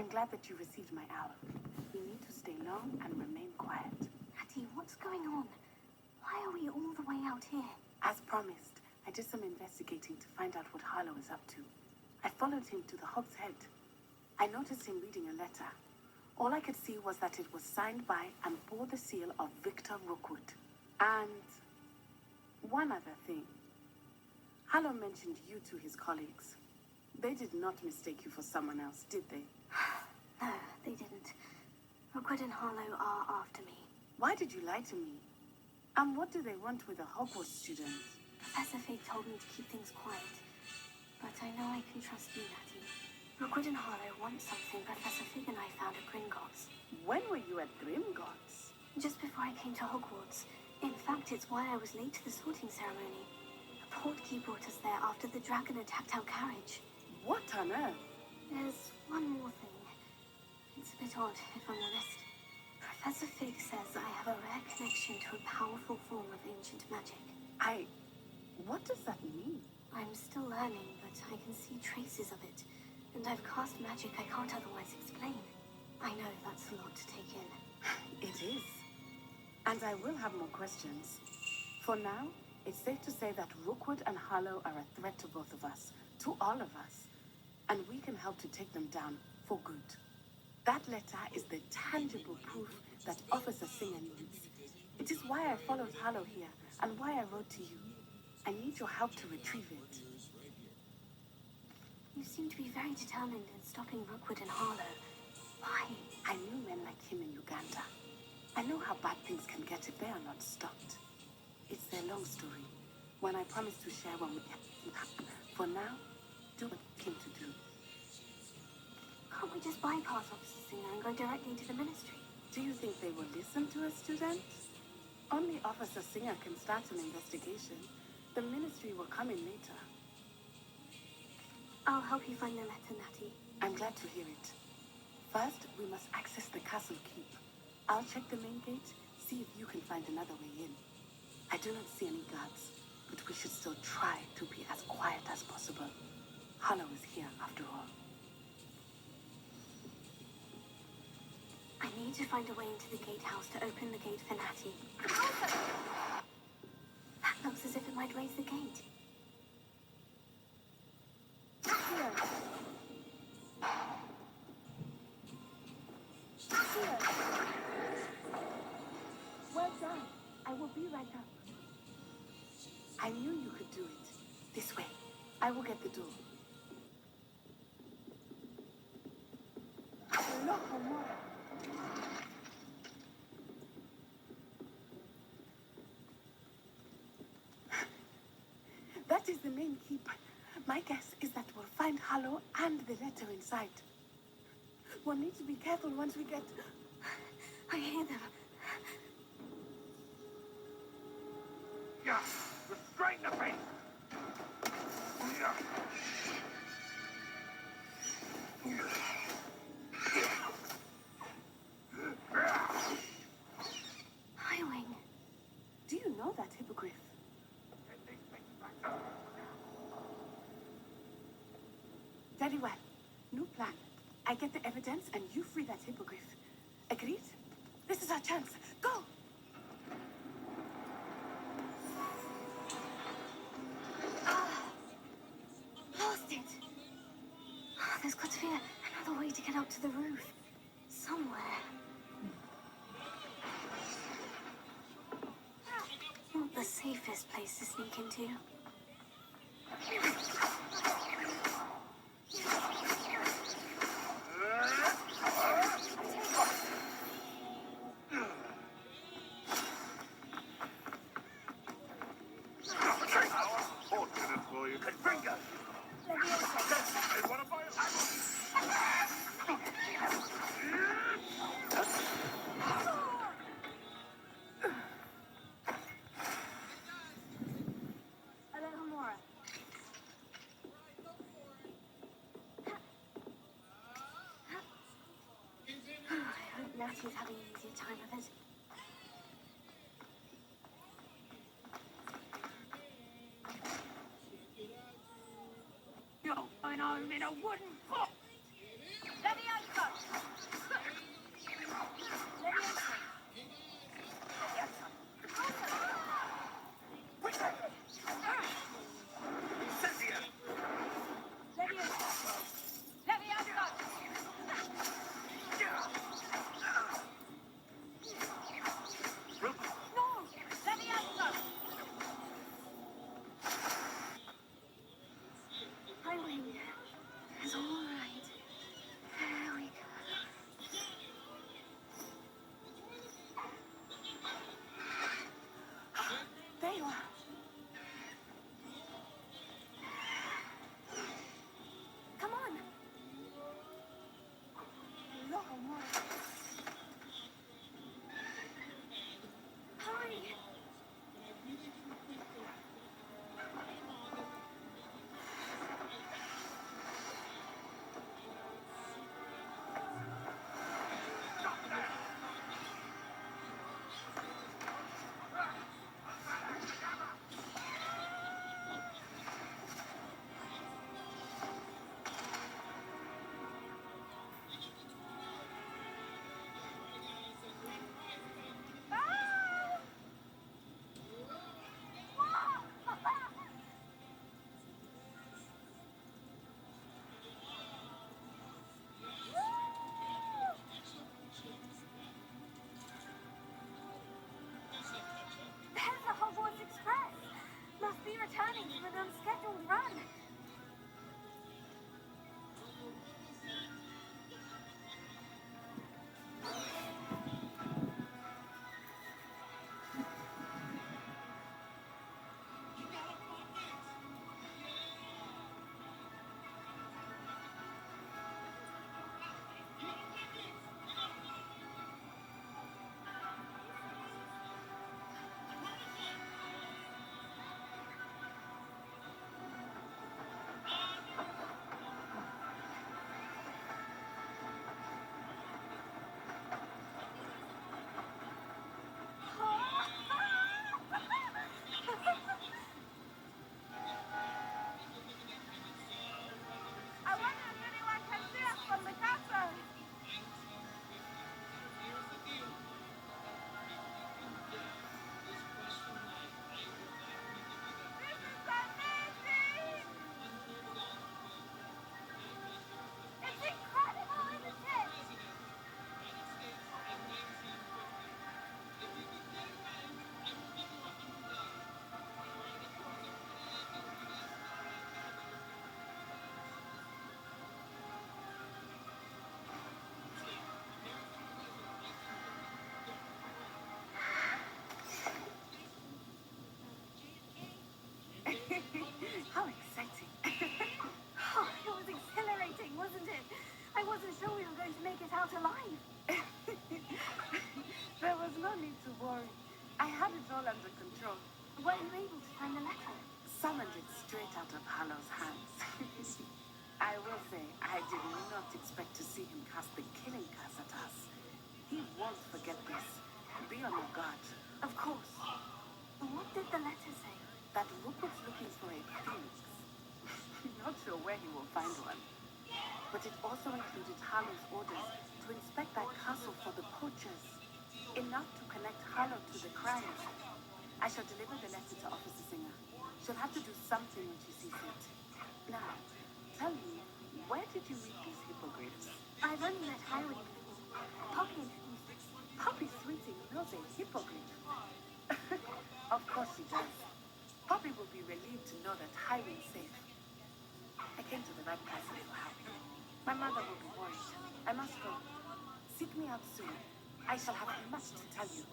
I'm glad that you received my owl. We need to stay long and remain quiet. Hattie, what's going on? Why are we all the way out here? As promised, I did some investigating to find out what Harlow is up to. I followed him to the Hog's Head. I noticed him reading a letter. All I could see was that it was signed by and bore the seal of Victor Rookwood. And one other thing. Harlow mentioned you to his colleagues. They did not mistake you for someone else, did they? No, they didn't. Rookwood and Harlow are after me. Why did you lie to me? And what do they want with a Hogwarts student? Professor Fig told me to keep things quiet. But I know I can trust you, Natty. Rookwood and Harlow want something Professor Fig and I found at Gringotts. When were you at Gringotts? Just before I came to Hogwarts. In fact, it's why I was late to the sorting ceremony. A Portkey brought us there after the dragon attacked our carriage. What on earth? There's one more thing. It's a bit odd, if I'm honest. Professor Fig says I have a rare connection to a powerful form of ancient magic. What does that mean? I'm still learning, but I can see traces of it. And I've cast magic I can't otherwise explain. I know that's a lot to take in. It is. And I will have more questions. For now, it's safe to say that Rookwood and Harlow are a threat to both of us. To all of us. And we can help to take them down for good. That letter is the tangible proof that Officer Singer needs. It is why I followed Harlow here, and why I wrote to you. I need your help to retrieve it. You seem to be very determined in stopping Rookwood and Harlow. Why? I knew men like him in Uganda. I know how bad things can get if they are not stopped. It's their long story, one I promise to share when we get back. For now, do what you came to do. Can't we just bypass Officer Singer and go directly to the Ministry? Do you think they will listen to a student? Only Officer Singer can start an investigation. The Ministry will come in later. I'll help you find the letter, Natty. I'm glad to hear it. First, we must access the castle keep. I'll check the main gate, see if you can find another way in. I do not see any guards, but we should still try to be as quiet as possible. Harlow is here, after all. I need to find a way into the gatehouse to open the gate for Natty. That looks as if it might raise the gate. Here. Here. Well done. I will be right up. I knew you could do it. This way. I will get the door. That is the main keep. My guess is that we'll find Harlow and the letter inside. We'll need to be careful once we get... I hear them. Yeah, you're straight in the face. Highwing. Do you know that hippogriff? Very well. New plan. I get the evidence and you free that hippogriff. Agreed? This is our chance. Go! Lost it. There's got to be another way to get up to the roof. Somewhere. Not the safest place to sneak into. Natty's having an easier time of it. Yo, and I'm in a wooden box. Leviosa! under control. Were you able to find the letter? Summoned it straight out of Hallow's hands. I will say, I did not expect to see him cast the killing curse at us. He won't forget this. Be on your guard. Of course. What did the letter say? That Rookwood's looking for a phoenix. Not sure where he will find one. But it also included Hallow's orders to inspect that castle for the poachers. Enough to connect Hallow to the crimes. I shall deliver the letter to Officer Singer. She'll have to do something when she sees it. Now, tell me, where did you read these hippogriffs? I've only met Highway before. Poppy introduced us. Poppy Sweeting knows a hippogriff. Of course she does. Poppy will be relieved to know that Highway's safe. I came to the right person for help. My mother will be worried. I must go. Seek me out soon. I shall have much to tell you.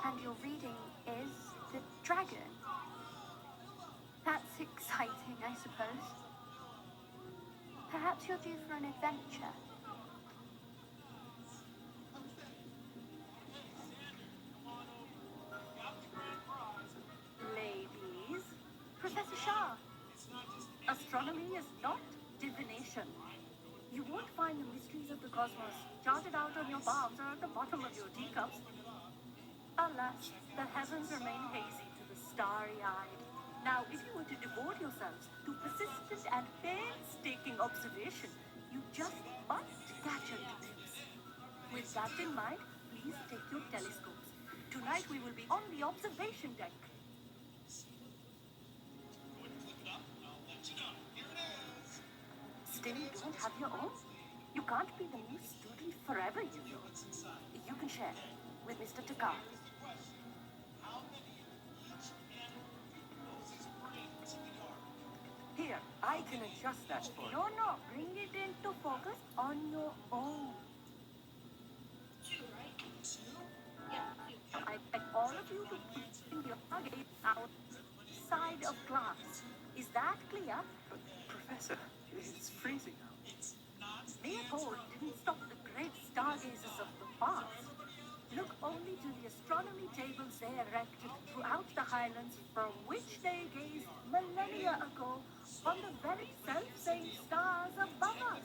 And your reading is The Dragon. That's exciting, I suppose. Perhaps you're due for an adventure. Ladies, Professor Shah, astronomy is not divination. You won't find the mysteries of the cosmos charted out on your palms or at the bottom of your teacups. Alas, the heavens remain hazy to the starry-eyed. Now, if you were to devote yourselves to persistent and painstaking observation, you just might catch a glimpse. With that in mind, please take your telescopes. Tonight we will be on the observation deck. Still, you don't have your own? You can't be the new student forever, you know. You can share with Mr. Takar. Here, I can adjust that for you. No, bring it into focus on your own. I beg all of you to bring your target outside of class. Is that clear? Professor, it's freezing out. Leopold didn't stop the great stargazers of the past. Look only to the astronomy tables they erected throughout the Highlands from which they gazed millennia ago on the very self-same stars above us.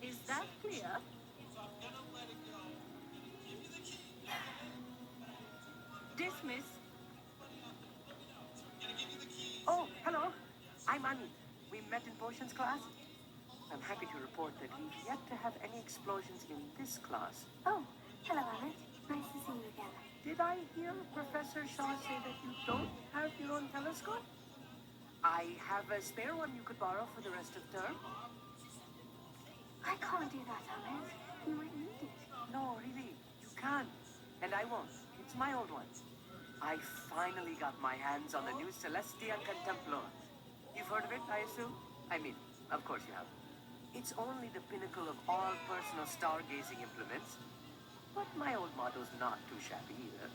Is that clear? Dismiss. Oh, hello. I'm Annie. We met in potions class. I'm happy to report that we've yet to have any explosions in this class. Oh, hello, Emmett. Nice to see you again. Did I hear Professor Shaw say that you don't have your own telescope? I have a spare one you could borrow for the rest of term. I can't do that, Emmett. You might need it. No, really, you can't. And I won't. It's my old one. I finally got my hands on the new Celestia Contemplor. You've heard of it, I assume? I mean, of course you have. It's only the pinnacle of all personal stargazing implements. But my old model's not too shabby either.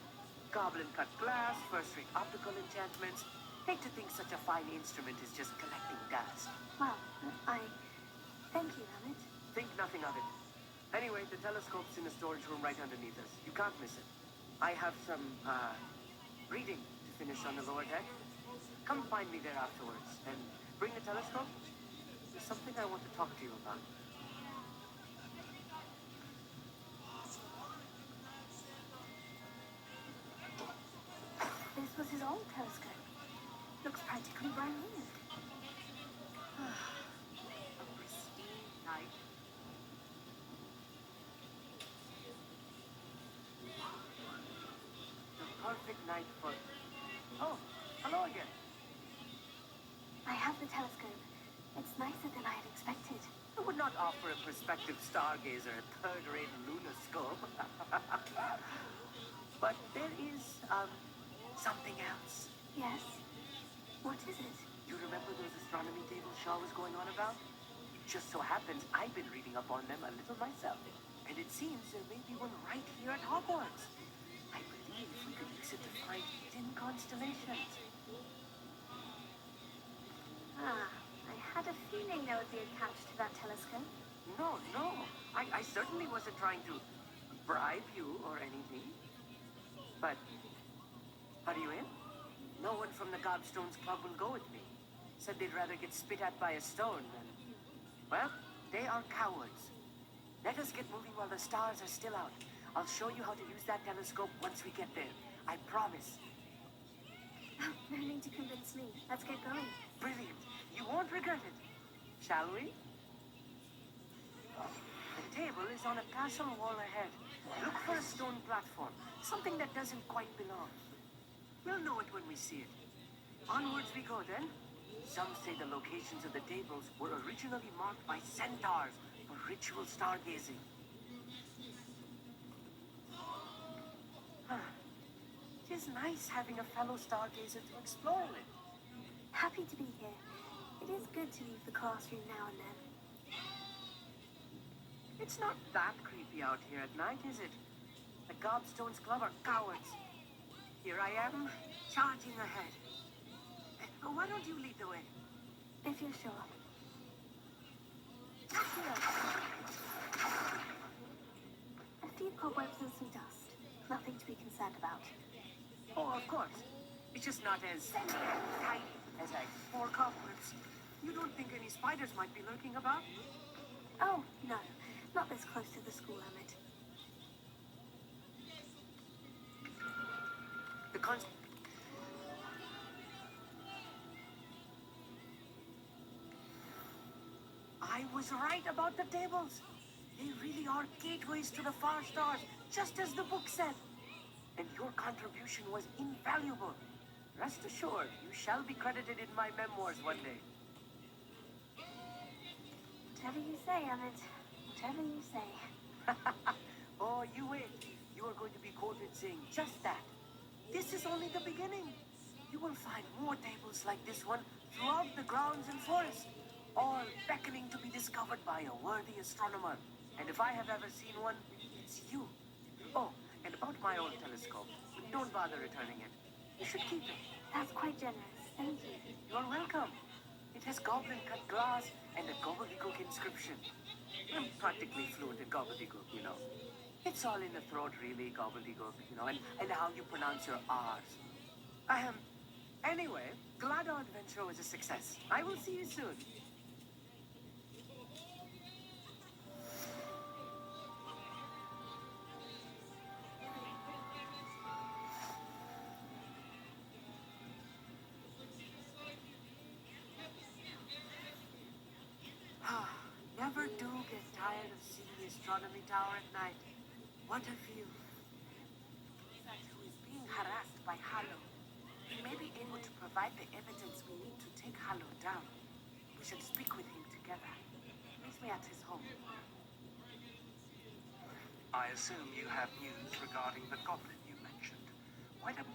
Goblin-cut glass, first-rate optical enchantments. Hate to think such a fine instrument is just collecting dust. Well, thank you, Emmett. Think nothing of it. Anyway, the telescope's in the storage room right underneath us. You can't miss it. I have some, reading to finish on the lower deck. Come find me there afterwards, and bring the telescope. There's something I want to talk to you about. This was his old telescope. Looks practically brand new. A pristine night. The perfect night for... Oh, hello again. I have the telescope. It's nicer than I had expected. I would not offer a prospective stargazer a third-rate lunoscope. But there is, something else. Yes? What is it? You remember those astronomy tables Shaw was going on about? Just so happens I've been reading up on them a little myself, and it seems there may be one right here at Hogwarts. I believe we could use it to find hidden constellations. I had a feeling there would be a catch to that telescope. No, no. I certainly wasn't trying to bribe you or anything. But, are you in? No one from the Gobstones Club will go with me. Said they'd rather get spit at by a stone than... Well, they are cowards. Let us get moving while the stars are still out. I'll show you how to use that telescope once we get there. I promise. No need to convince me. Let's get going. Brilliant. You won't regret it. Shall we? The table is on a castle wall ahead. Look for a stone platform. Something that doesn't quite belong. We'll know it when we see it. Onwards we go then. Some say the locations of the tables were originally marked by centaurs for ritual stargazing. It is nice having a fellow stargazer to explore with. Happy to be here. It is good to leave the classroom now and then. It's not that creepy out here at night, is it? The Gobstones Club are cowards. Here I am, charging ahead. Why don't you lead the way? If you're sure. Here. A few cobwebs and some dust. Nothing to be concerned about. Oh, of course. It's just not as tiny as four cobwebs. You don't think any spiders might be lurking about? Oh, no. Not this close to the school limit. I was right about the tables. They really are gateways to the far stars, just as the book said. And your contribution was invaluable. Rest assured, you shall be credited in my memoirs one day. Whatever you say, Emmett. Whatever you say. Oh, you wait. You are going to be quoted saying just that. This is only the beginning. You will find more tables like this one throughout the grounds and forest, all beckoning to be discovered by a worthy astronomer. And if I have ever seen one, it's you. Oh, and about my old telescope, don't bother returning it. You should keep it. That's quite generous. Thank you. You're welcome. It has goblin-cut glass and a gobbledygook inscription. I'm practically fluent in gobbledygook, you know. It's all in the throat, really, gobbledygook, you know, and how you pronounce your R's. Anyway, glad our adventure was a success. I will see you soon. Never do get tired of seeing the astronomy tower at night. What a view. That who is being harassed by Hallow. He may be able to provide the evidence we need to take Hallow down. We should speak with him together. Meet me at his home. I assume you have news regarding the goblin you mentioned. Why don't